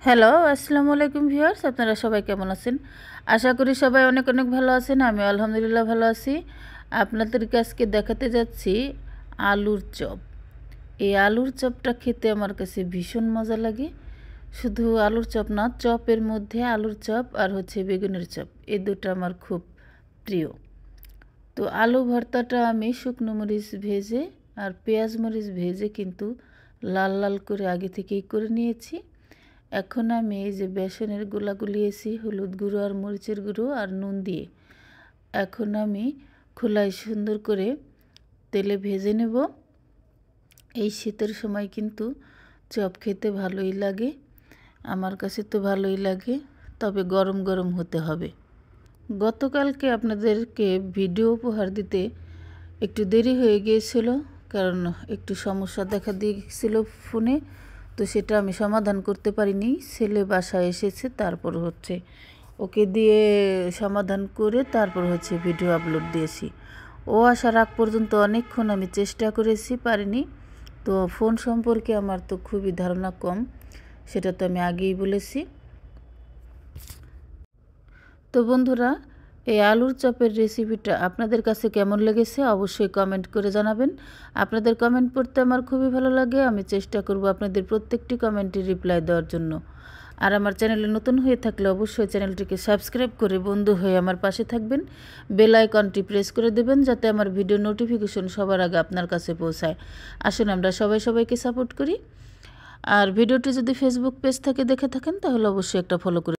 Hello, আসসালামু আলাইকুম viewers. আপনারা সবাই কেমন আছেন? আশা করি সবাই অনেক অনেক ভালো আছেন। আমি আলহামদুলিল্লাহ ভালো আছি। আপনাদেরকে আজকে দেখাতে যাচ্ছি আলুর চপ। এই আলুর চপটা খেতে আমার কাছে ভীষণ মজা লাগে। শুধু আলুর চপ না, চপের মধ্যে আলুর চপ আর হচ্ছে বেগুনের চপ, এই দুটো আমার খুব প্রিয়। তো আলু ভর্তাটা আমি শুকনো মরিচ ভেজে আর পেঁয়াজ মরিচ ভেজে কিন্তু লাল লাল করে আগে থেকেই করে নিয়েছি। এখন আমি এই যে বেসনের গোলা গুলিয়েছি হলুদ গুঁড়ো আর মরিচের গুঁড়ো আর নুন দিয়ে, এখন আমি খোলায় সুন্দর করে তেলে ভেজে নেব। এই শীতের সময় কিন্তু চপ খেতে ভালোই লাগে, আমার কাছে তো ভালোই লাগে, তবে গরম গরম হতে হবে। গতকালকে আপনাদেরকে ভিডিও উপহার দিতে একটু দেরি হয়ে গিয়েছিল, কারণ একটু সমস্যা দেখা দিয়েছিল ফোনে, তো সেটা আমি সমাধান করতে পারিনি। ছেলে বাসায় এসেছে, তারপর হচ্ছে ওকে দিয়ে সমাধান করে তারপর হচ্ছে ভিডিও আপলোড দিয়েছি। ও আসার আগ পর্যন্ত অনেকক্ষণ আমি চেষ্টা করেছি, পারিনি। তো ফোন সম্পর্কে আমার তো খুবই ধারণা কম, সেটা তো আমি আগেই বলেছি। তো বন্ধুরা, এই আলুর চপের রেসিপিটা আপনাদের কাছে কেমন লেগেছে অবশ্যই কমেন্ট করে জানাবেন। আপনাদের কমেন্ট পড়তে আমার খুবই ভালো লাগে। আমি চেষ্টা করব আপনাদের প্রত্যেকটি কমেন্টের রিপ্লাই দেওয়ার জন্য। আর আমার চ্যানেলে নতুন হয়ে থাকলে অবশ্যই চ্যানেলটিকে সাবস্ক্রাইব করে বন্ধু হয়ে আমার পাশে থাকবেন। বেল আইকনটি প্রেস করে দেবেন যাতে আমার ভিডিও নোটিফিকেশন সবার আগে আপনার কাছে পৌঁছায়। আসুন আমরা সবাইকে সাপোর্ট করি। আর ভিডিওটি যদি ফেসবুক পেজ থেকে দেখে থাকেন তাহলে অবশ্যই একটা ফলো করে